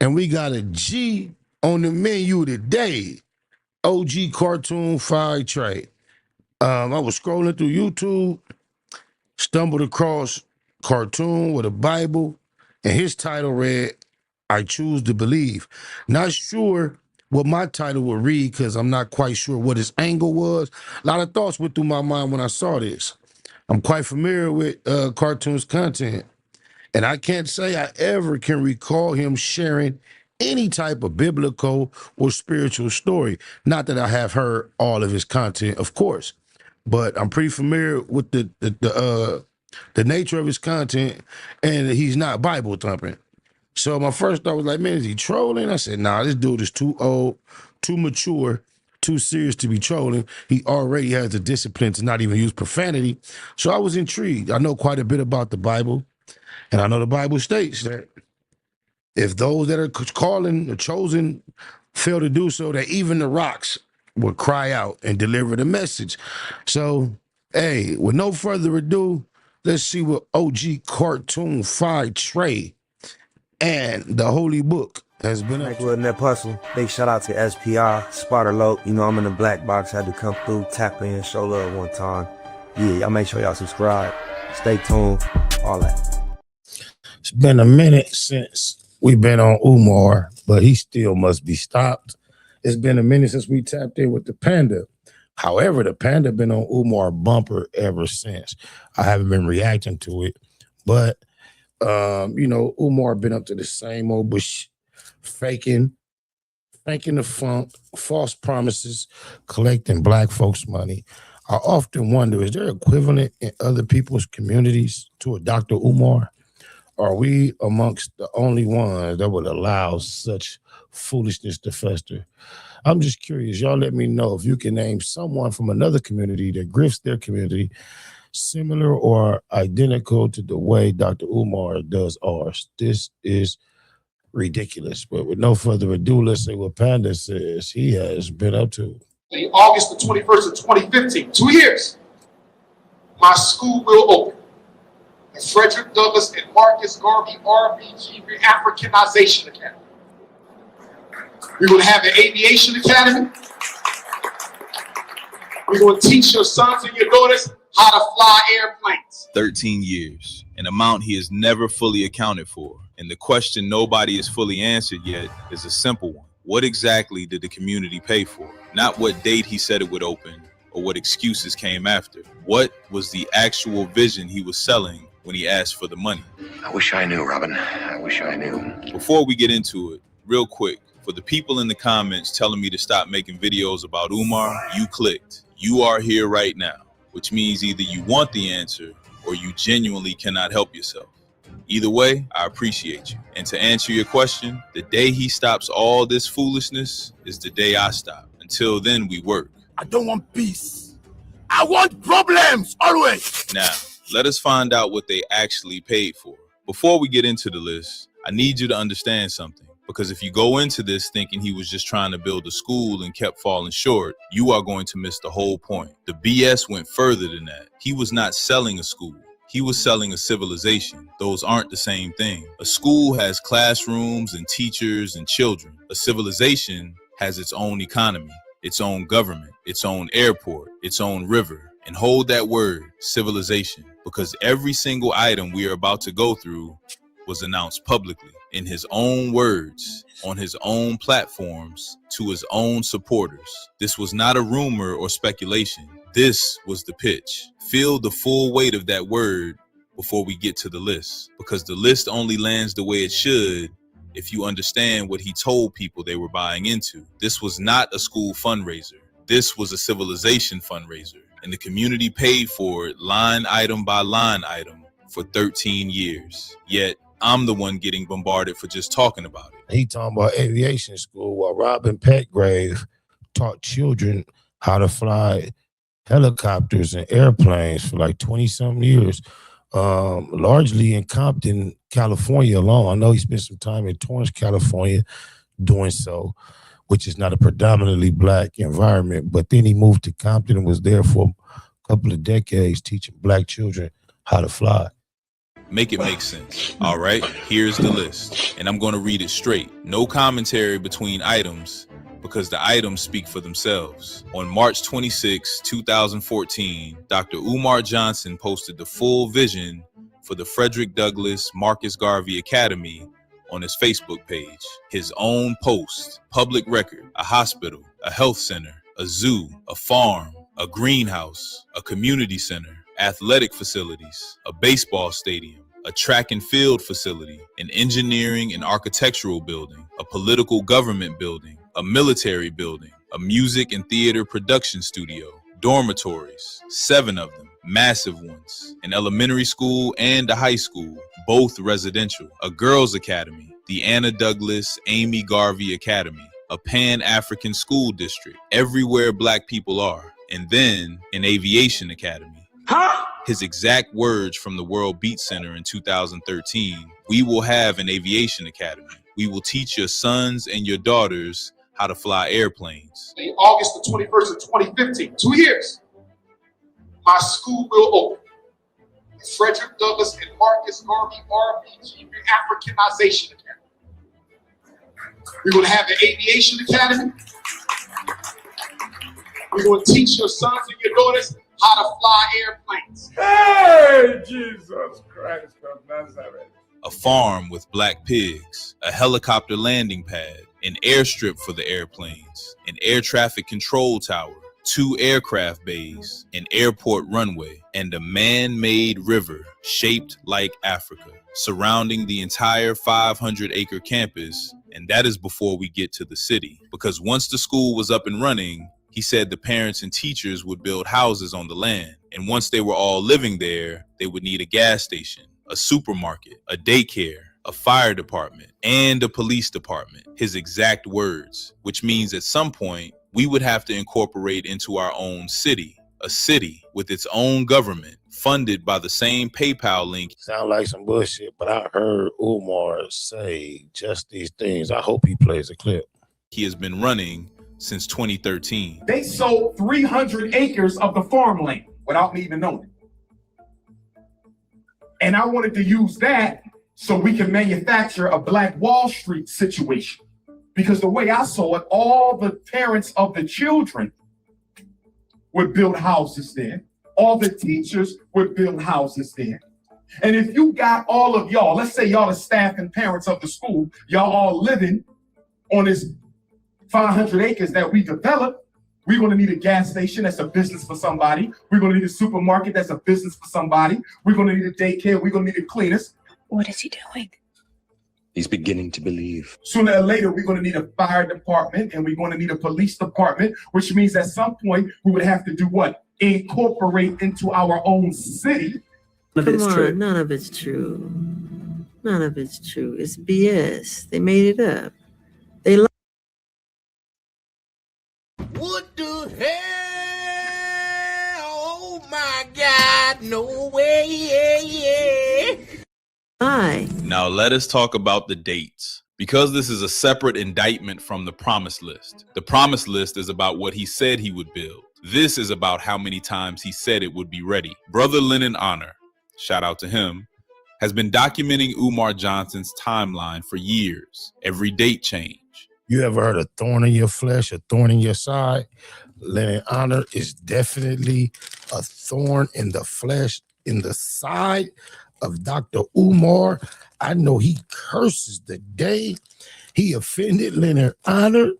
And we got a G on the menu today. OG Cartoon Fried Tray. I was scrolling through YouTube, stumbled across cartoon with a Bible, and his title read, I Choose to Believe. Not sure what my title would read because I'm not quite sure what his angle was. A lot of thoughts went through my mind when I saw this. I'm quite familiar with cartoons content, and I can't say I ever can recall him sharing any type of biblical or spiritual story. Not that I have heard all of his content, of course, but I'm pretty familiar with the nature of his content, and he's not Bible thumping. So my first thought was like, man, is he trolling? I said, nah, this dude is too old, too mature, too serious to be trolling. He already has the discipline to not even use profanity. So I was intrigued. I know quite a bit about the Bible, and I know the Bible states that if those that are calling or chosen fail to do so, that even the rocks will cry out and deliver the message. So, hey, with no further ado, let's see what OG Cartoon Fried Tray and the Holy Book has been up to. Net Hustle. Big shout out to SPI, Spotter Low. You know, I'm in the black box. Had to come through, tap in, show love one time. Yeah, y'all make sure y'all subscribe. Stay tuned. All that. It's been a minute since we've been on Umar, but he still must be stopped. It's been a minute since we tapped in with the Panda. However, the Panda been on Umar bumper ever since. I haven't been reacting to it, but you know, Umar been up to the same old bush, faking the funk, false promises, collecting black folks' money. I often wonder, is there equivalent in other people's communities to a Dr. Umar? Are we amongst the only ones that would allow such foolishness to fester? I'm just curious. Y'all let me know if you can name someone from another community that grifts their community similar or identical to the way Dr. Umar does ours. This is ridiculous. But with no further ado, let's see what Panda says he has been up to. August the 21st of 2015, 2 years, my school will open. The Frederick Douglass and Marcus Garvey RBG Africanization Academy. We're going to have an aviation academy. We're going to teach your sons and your daughters how to fly airplanes. 13 years, an amount he has never fully accounted for. And the question nobody has fully answered yet is a simple one. What exactly did the community pay for? Not what date he said it would open or what excuses came after. What was the actual vision he was selling when he asked for the money? I wish I knew, Robin. I wish I knew. Before we get into it, real quick, for the people in the comments telling me to stop making videos about Umar, you clicked. You are here right now, which means either you want the answer or you genuinely cannot help yourself. Either way, I appreciate you. And to answer your question, the day he stops all this foolishness is the day I stop. Until then, we work. I don't want peace. I want problems, always. Now, let us find out what they actually paid for. Before we get into the list, I need you to understand something. Because if you go into this thinking he was just trying to build a school and kept falling short, you are going to miss the whole point. The BS went further than that. He was not selling a school. He was selling a civilization. Those aren't the same thing. A school has classrooms and teachers and children. A civilization has its own economy, its own government, its own airport, its own river. And hold that word, civilization, because every single item we are about to go through was announced publicly, in his own words, on his own platforms, to his own supporters. This was not a rumor or speculation. This was the pitch. Feel the full weight of that word before we get to the list, because the list only lands the way it should if you understand what he told people they were buying into. This was not a school fundraiser. This was a civilization fundraiser, and the community paid for it line item by line item for 13 years. Yet, I'm the one getting bombarded for just talking about it. He talking about aviation school while Robin Petgrave taught children how to fly helicopters and airplanes for like 20-something years, largely in Compton, California alone. I know he spent some time in Torrance, California doing so, which is not a predominantly black environment, but then he moved to Compton and was there for a couple of decades teaching black children how to fly. Make it make sense. All right, here's the list. And I'm going to read it straight. No commentary between items, because the items speak for themselves. On March 26, 2014, Dr. Umar Johnson posted the full vision for the Frederick Douglass Marcus Garvey Academy on his Facebook page. His own post, public record, a hospital, a health center, a zoo, a farm, a greenhouse, a community center, athletic facilities, a baseball stadium, a track and field facility, an engineering and architectural building, a political government building, a military building, a music and theater production studio, dormitories, 7 of them, massive ones, an elementary school and a high school, both residential, a girls' academy, the Anna Douglas Amy Garvey Academy, a Pan-African school district, everywhere black people are, and then an aviation academy. Huh? His exact words from the World Beat Center in 2013, "We will have an aviation academy. We will teach your sons and your daughters how to fly airplanes." August the 21st of 2015, 2 years, my school will open. The Frederick Douglass and Marcus Garvey RPG Africanization Academy. We're going to have an aviation academy. We're going to teach your sons and your daughters how to fly airplanes. Hey, Jesus Christ of Nazareth. A farm with black pigs, a helicopter landing pad, an airstrip for the airplanes, an air traffic control tower, 2 aircraft bays, an airport runway, and a man-made river shaped like Africa, surrounding the entire 500-acre campus. And that is before we get to the city. Because once the school was up and running, he said the parents and teachers would build houses on the land. And once they were all living there, they would need a gas station, a supermarket, a daycare, a fire department, and a police department. His exact words, which means at some point, we would have to incorporate into our own city, a city with its own government, funded by the same PayPal link. Sound like some bullshit, but I heard Umar say just these things. I hope he plays a clip. He has been running since 2013. They sold 300 acres of the farmland without me even knowing. And I wanted to use that so we can manufacture a Black Wall Street situation. Because the way I saw it, all the parents of the children would build houses there. All the teachers would build houses there. And if you got all of y'all, let's say y'all the staff and parents of the school, y'all all living on this 500 acres that we developed, we're going to need a gas station that's a business for somebody. We're going to need a supermarket that's a business for somebody. We're going to need a daycare. We're going to need a cleaners. What is he doing? He's beginning to believe. Sooner or later, we're going to need a fire department and we're going to need a police department, which means at some point we would have to do what? Incorporate into our own city. Come on, none of it's true. None of it's true. It's BS. They made it up. They What the hell? Oh my God, no way. lie. Now let us talk about the dates. Because this is a separate indictment from the promise list. The promise list is about what he said he would build. This is about how many times he said it would be ready. Brother Lennon Honor, shout out to him, has been documenting Umar Johnson's timeline for years. Every date change. You ever heard a thorn in your flesh, a thorn in your side? Lennon Honor is definitely a thorn in the flesh, in the side of Dr. Umar. I know he curses the day he offended Lennon Honor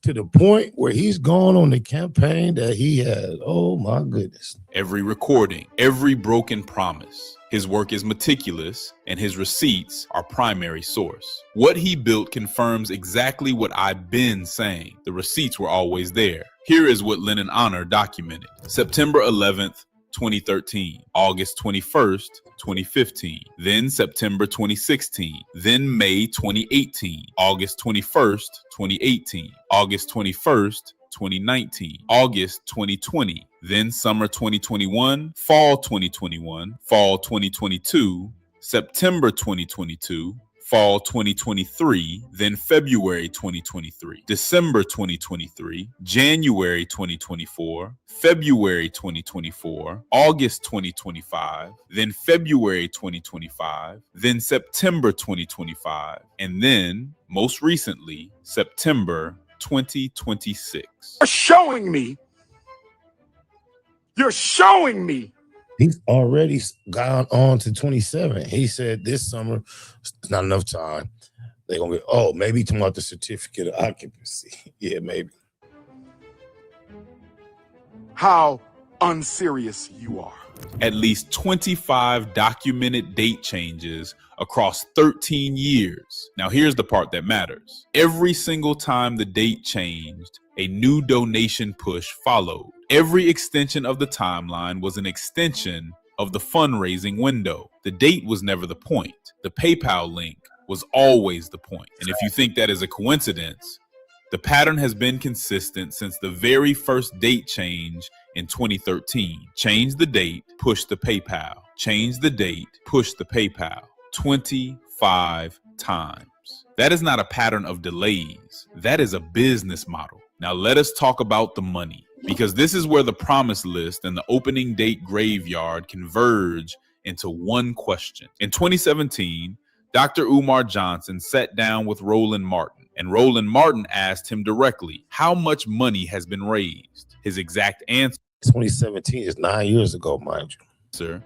to the point where he's gone on the campaign that he has. Oh my goodness. Every recording, every broken promise. His work is meticulous and his receipts are primary source. What he built confirms exactly what I've been saying. The receipts were always there. Here is what Lennon Honor documented. September 11th, 2013, August 21st, 2015, then September 2016, then May 2018, August 21st, 2018, August 21st, 2019, August 2020, then summer 2021, fall 2021, fall 2022, September 2022, fall 2023, then February 2023, December 2023, January 2024, February 2024, August 2025, then February 2025, then September 2025, and then, most recently, September 2026. You're showing me. You're showing me. He's already gone on to 27. He said this summer, it's not enough time. They're going to get, oh, maybe talking about the certificate of occupancy. Yeah, maybe. How unserious you are. At least 25 documented date changes across 13 years. Now, here's the part that matters. Every single time the date changed, a new donation push followed. Every extension of the timeline was an extension of the fundraising window. The date was never the point. The PayPal link was always the point. And if you think that is a coincidence, the pattern has been consistent since the very first date change in 2013. Change the date, push the PayPal. Change the date, push the PayPal. 25 times. That is not a pattern of delays. That is a business model. Now let us talk about the money, because this is where the promise list and the opening date graveyard converge into one question. In 2017, Dr. Umar Johnson sat down with Roland Martin, and Roland Martin asked him directly, how much money has been raised? His exact answer, 2017 is 9 years ago, mind you.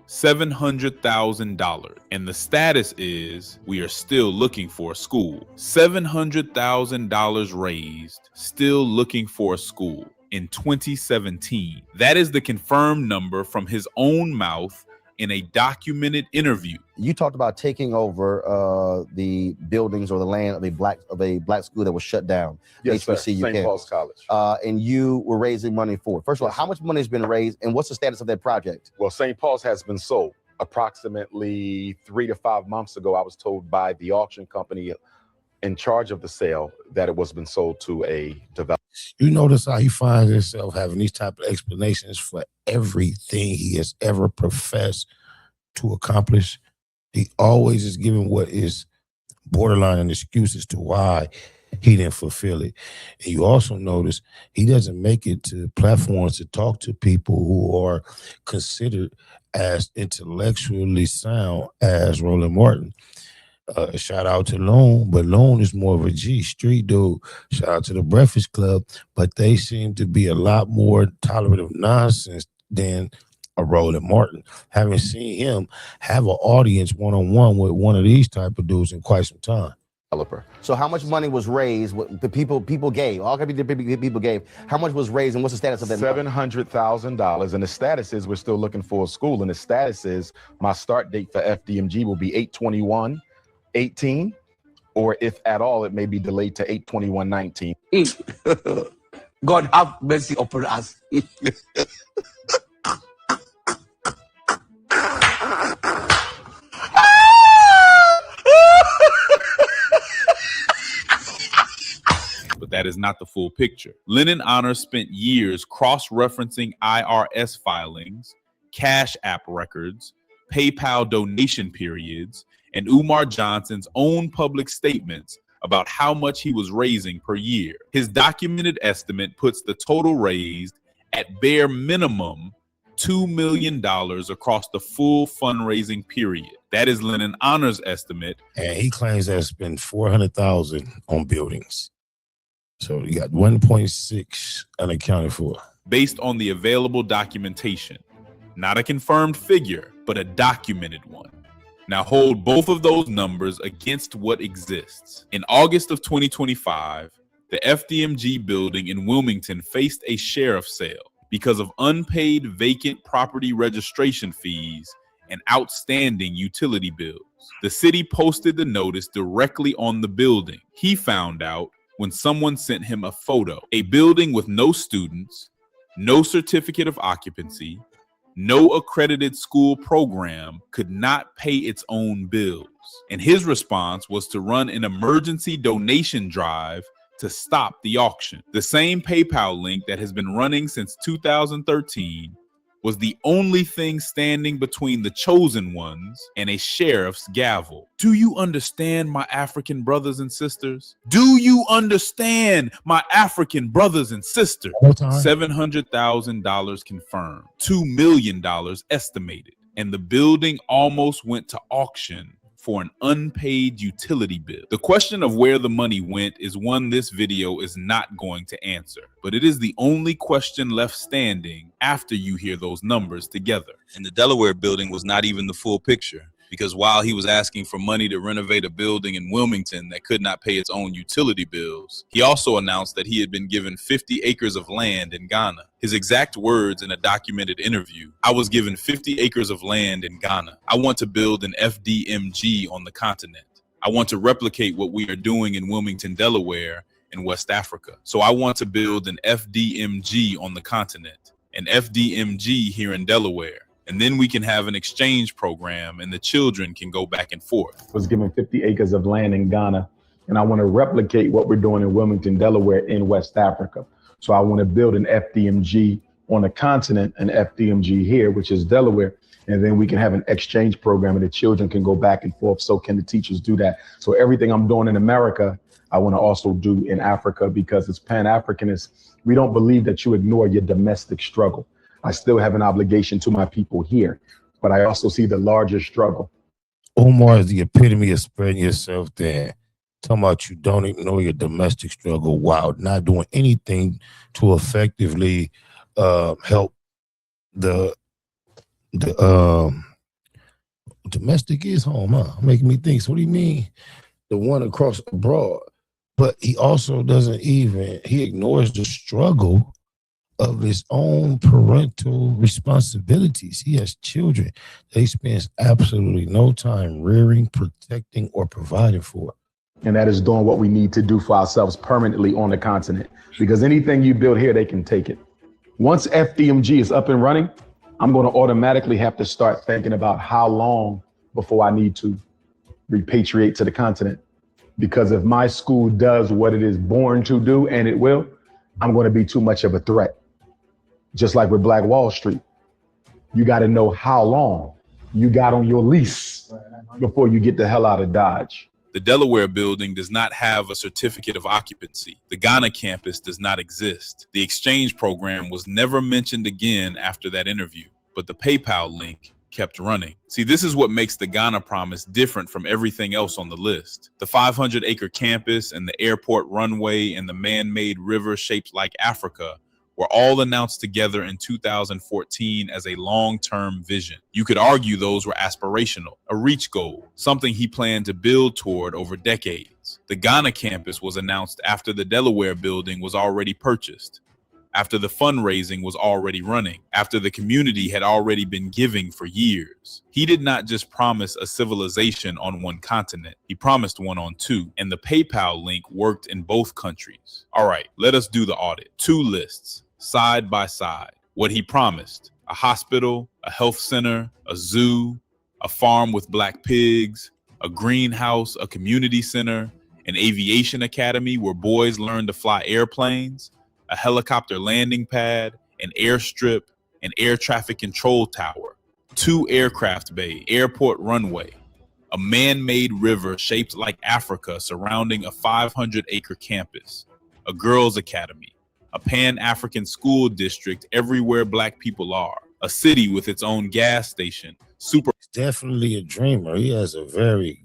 $700,000. And the status is we are still looking for a school. $700,000 raised, still looking for a school in 2017. That is the confirmed number from his own mouth in a documented interview. You talked about taking over the buildings or the land of a black school that was shut down. Yes, sir. HBCU St. Paul's College. And you were raising money for it. First of all, how much money has been raised, and what's the status of that project? Well, St. Paul's has been sold. Approximately 3 to 5 months ago, I was told by the auction company in charge of the sale that it was been sold to a developer. You notice how he finds himself having these type of explanations for everything he has ever professed to accomplish. He always is giving what is borderline an excuse as to why he didn't fulfill it. And you also notice he doesn't make it to platforms to talk to people who are considered as intellectually sound as Roland Martin. Shout out to Lone, but Lone is more of a G street dude. Shout out to the Breakfast Club, but they seem to be a lot more tolerant of nonsense than a Roland Martin. Haven't seen him have an audience one-on-one with one of these type of dudes in quite some time. So how much money was raised? What the people gave? All kinds of people gave. How much was raised, and what's the status of that? $700,000, and the status is we're still looking for a school, and the status is my start date for FDMG will be 8/21/18, or if at all, it may be delayed to 8/21/19. God have mercy upon us. But that is not the full picture. Lennon Honor spent years cross-referencing IRS filings, Cash App records, PayPal donation periods, and Umar Johnson's own public statements about how much he was raising per year. His documented estimate puts the total raised at bare minimum $2 million across the full fundraising period. That is Lennon Honor's estimate. And he claims that spent $400,000 on buildings. So you got 1.6 unaccounted for. Based on the available documentation. Not a confirmed figure, but a documented one. Now hold both of those numbers against what exists. In August of 2025, the FDMG building in Wilmington faced a sheriff sale because of unpaid vacant property registration fees and outstanding utility bills. The city posted the notice directly on the building. He found out when someone sent him a photo. A building with no students, no certificate of occupancy, no accredited school program could not pay its own bills. And his response was to run an emergency donation drive to stop the auction. The same PayPal link that has been running since 2013 was the only thing standing between the chosen ones and a sheriff's gavel. Do you understand, my African brothers and sisters? Do you understand, my African brothers and sisters? $700,000 confirmed, $2 million estimated, and the building almost went to auction for an unpaid utility bill. The question of where the money went is one this video is not going to answer, but it is the only question left standing after you hear those numbers together. And the Delaware building was not even the full picture, because while he was asking for money to renovate a building in Wilmington that could not pay its own utility bills, he also announced that he had been given 50 acres of land in Ghana. His exact words in a documented interview: "I was given 50 acres of land in Ghana. I want to build an FDMG on the continent. I want to replicate what we are doing in Wilmington, Delaware, in West Africa. So I want to build an FDMG on the continent, an FDMG here in Delaware. And then we can have an exchange program and the children can go back and forth." Was given 50 acres of land in Ghana, and I want to replicate what we're doing in Wilmington, Delaware, in West Africa. So I want to build an FDMG on the continent, an FDMG here, which is Delaware, and then we can have an exchange program and the children can go back and forth. So can the teachers do that? So everything I'm doing in America, I want to also do in Africa, because it's Pan-Africanist. We don't believe that you ignore your domestic struggle. I still have an obligation to my people here, but I also see the larger struggle. Umar is the epitome of spreading yourself thin. Talking about you don't ignore your domestic struggle while not doing anything to effectively help the domestic is home, huh? Making me think. So what do you mean? The one across abroad. But he also he ignores the struggle of his own parental responsibilities. He has children that he spends absolutely no time rearing, protecting, or providing for. And that is doing what we need to do for ourselves permanently on the continent, because anything you build here, they can take it. Once FDMG is up and running, I'm going to automatically have to start thinking about how long before I need to repatriate to the continent. Because if my school does what it is born to do, and it will, I'm going to be too much of a threat. Just like with Black Wall Street, you got to know how long you got on your lease before you get the hell out of Dodge. The Delaware building does not have a certificate of occupancy. The Ghana campus does not exist. The exchange program was never mentioned again after that interview, but the PayPal link kept running. See, this is what makes the Ghana promise different from everything else on the list. The 500-acre campus and the airport runway and the man-made river shaped like Africa were all announced together in 2014 as a long-term vision. You could argue those were aspirational, a reach goal, something he planned to build toward over decades. The Ghana campus was announced after the Delaware building was already purchased, after the fundraising was already running, after the community had already been giving for years. He did not just promise a civilization on one continent, he promised one on two, and the PayPal link worked in both countries. All right, let us do the audit. 2 lists, side by side. What he promised: a hospital, a health center, a zoo, a farm with black pigs, a greenhouse, a community center, an aviation academy where boys learn to fly airplanes, a helicopter landing pad, an airstrip, an air traffic control tower, 2 aircraft bays, airport runway, a man-made river shaped like Africa surrounding a 500-acre campus, a girls' academy, a Pan-African school district everywhere black people are, a city with its own gas station, Definitely a dreamer. He has a very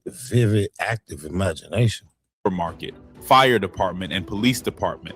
vivid, active imagination. supermarket, fire department, and police department,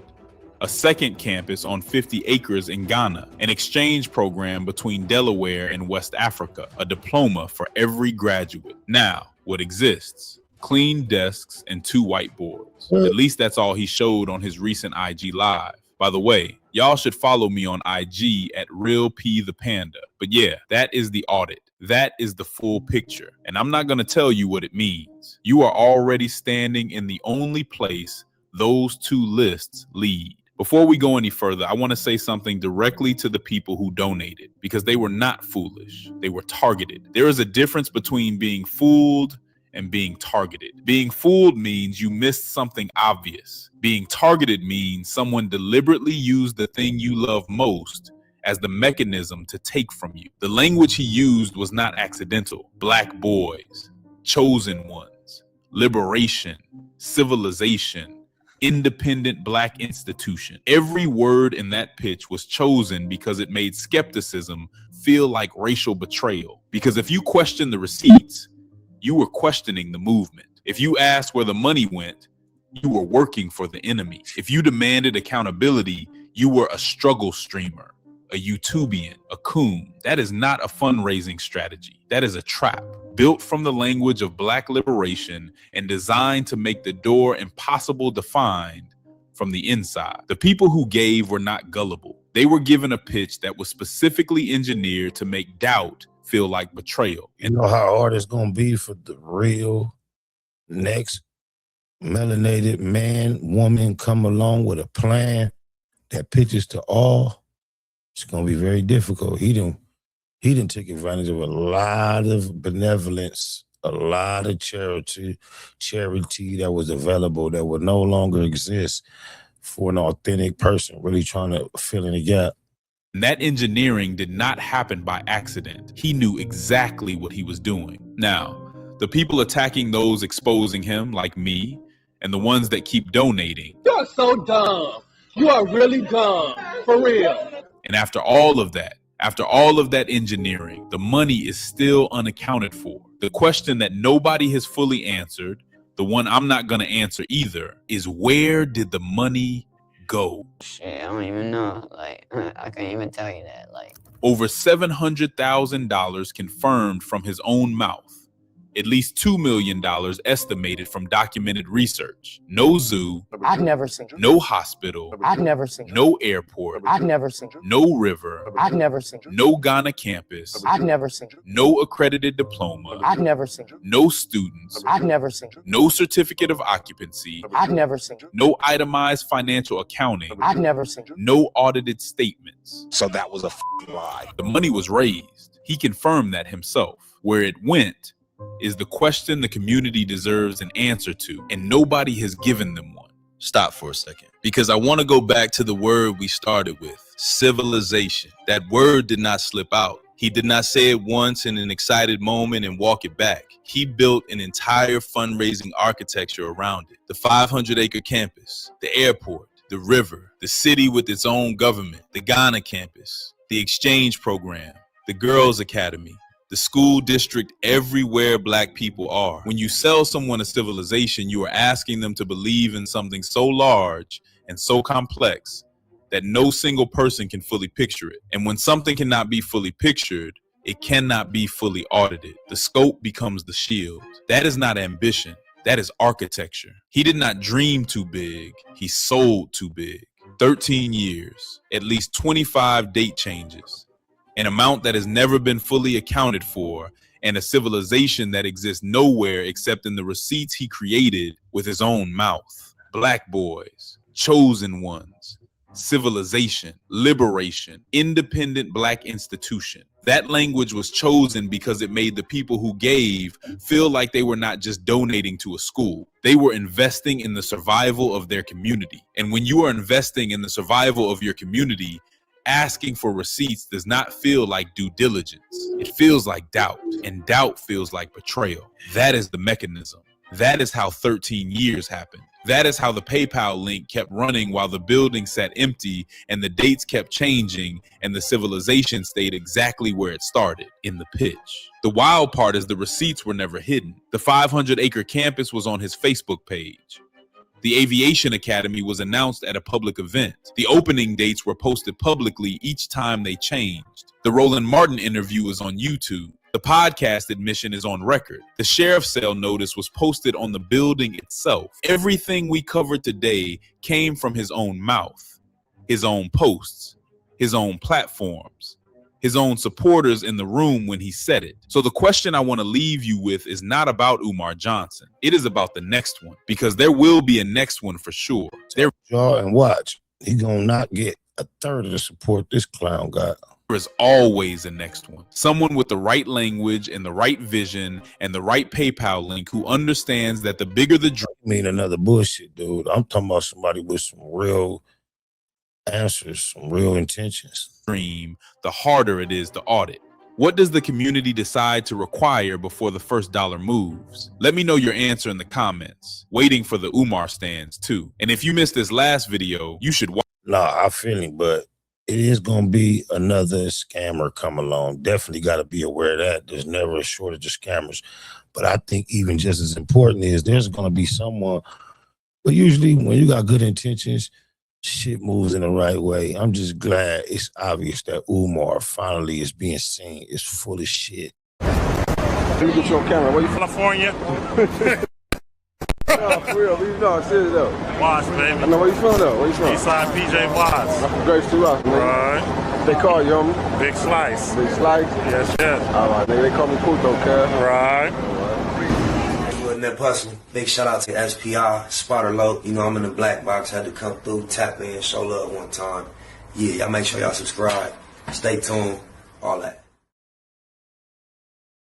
a second campus on 50 acres in Ghana, an exchange program between Delaware and West Africa, a diploma for every graduate. Now, what exists? Clean desks and 2 whiteboards. At least that's all he showed on his recent IG Live. By the way, y'all should follow me on IG at RealPThePanda. But yeah, that is the audit. That is the full picture. And I'm not going to tell you what it means. You are already standing in the only place those 2 lists lead. Before we go any further, I want to say something directly to the people who donated, because they were not foolish. They were targeted. There is a difference between being fooled and being targeted. Being fooled means you missed something obvious. Being targeted means someone deliberately used the thing you love most as the mechanism to take from you. The language he used was not accidental. Black boys, chosen ones, liberation, civilization, independent black institution. Every word in that pitch was chosen because it made skepticism feel like racial betrayal. Because if you questioned the receipts, you were questioning the movement. If you asked where the money went, you were working for the enemy. If you demanded accountability, you were a struggle streamer, a YouTubian, a coon. That is not a fundraising strategy. That is a trap built from the language of black liberation and designed to make the door impossible to find from the inside. The people who gave were not gullible. They were given a pitch that was specifically engineered to make doubt feel like betrayal. You know how hard it's gonna be for the real next melanated man, woman come along with a plan that pitches to all. It's gonna be very difficult. He didn't take advantage of a lot of benevolence, a lot of charity that was available that would no longer exist for an authentic person really trying to fill in the gap. And that engineering did not happen by accident. He knew exactly what he was doing. Now, the people attacking those exposing him, like me, and the ones that keep donating. You're so dumb. You are really dumb. For real. And after all of that engineering, the money is still unaccounted for. The question that nobody has fully answered, the one I'm not going to answer either, is where did the money go? Shit, I don't even know. Like, I can't even tell you that. Like, over $700,000 confirmed from his own mouth. At least $2 million estimated from documented research. No zoo. I've never seen it. No hospital. I've never seen it. No airport. I've never seen it. No river. I've never seen it. No Ghana campus. I've never seen it. No accredited diploma. I've never seen it. No students. I've never seen it. No certificate of occupancy. I've never seen it. No itemized financial accounting. I've never seen it. No audited statements. So that was a lie. The money was raised. He confirmed that himself. Where it went is the question the community deserves an answer to, and nobody has given them one. Stop for a second, because I want to go back to the word we started with, civilization. That word did not slip out. He did not say it once in an excited moment and walk it back. He built an entire fundraising architecture around it. The 500-acre campus, the airport, the river, the city with its own government, the Ghana campus, the exchange program, the girls' academy, the school district, everywhere black people are. When you sell someone a civilization, you are asking them to believe in something so large and so complex that no single person can fully picture it. And when something cannot be fully pictured, it cannot be fully audited. The scope becomes the shield. That is not ambition. That is architecture. He did not dream too big. He sold too big. 13 years, at least 25 date changes, an amount that has never been fully accounted for, and a civilization that exists nowhere except in the receipts he created with his own mouth. Black boys, chosen ones, civilization, liberation, independent black institution. That language was chosen because it made the people who gave feel like they were not just donating to a school. They were investing in the survival of their community. And when you are investing in the survival of your community, asking for receipts does not feel like due diligence. It feels like doubt, and doubt feels like betrayal. That is the mechanism. That is how 13 years happened. That is how the PayPal link kept running while the building sat empty and the dates kept changing and the civilization stayed exactly where it started, in the pitch. The wild part is the receipts were never hidden. The 500-acre campus was on his Facebook page. The Aviation Academy was announced at a public event. The opening dates were posted publicly each time they changed. The Roland Martin interview is on YouTube. The podcast admission is on record. The sheriff's sale notice was posted on the building itself. Everything we covered today came from his own mouth, his own posts, his own platforms, his own supporters in the room when he said it. So the question I want to leave you with is not about Umar Johnson. It is about the next one, because there will be a next one for sure. Y'all and watch. He gonna not get a third of the support this clown got. There is always a next one. Someone with the right language and the right vision and the right PayPal link who understands that the bigger the dream. Mean another bullshit, dude. I'm talking about somebody with some real answers, some real intentions. The harder it is to audit. What does the community decide to require before the first dollar moves? Let me know your answer in the comments. Waiting for the Umar stands too. And if you missed this last video, you should watch. Nah, I feel it, but it is going to be another scammer come along. Definitely got to be aware of that. There's never a shortage of scammers. But I think even just as important is there's going to be someone, but usually when you got good intentions, shit moves in the right way. I'm just glad it's obvious that Umar finally is being seen. It's full of shit. Let me get you on camera. Where you from? California. No, for real. No, serious though. Watts, baby. I know where you from though. Where you from? Eastside PJ Watts. I'm from Grace 2 Rock, nigga. Right. They call you, homie? Big Slice. Big Slice? Yes, yes. All right, nigga. They call me Puto, cuz. Right. That person. Big shout out to SPI, Spotter Low. You know I'm in the black box. Had to come through, tap in, show love one time. Yeah, y'all make sure y'all subscribe. Stay tuned. All that.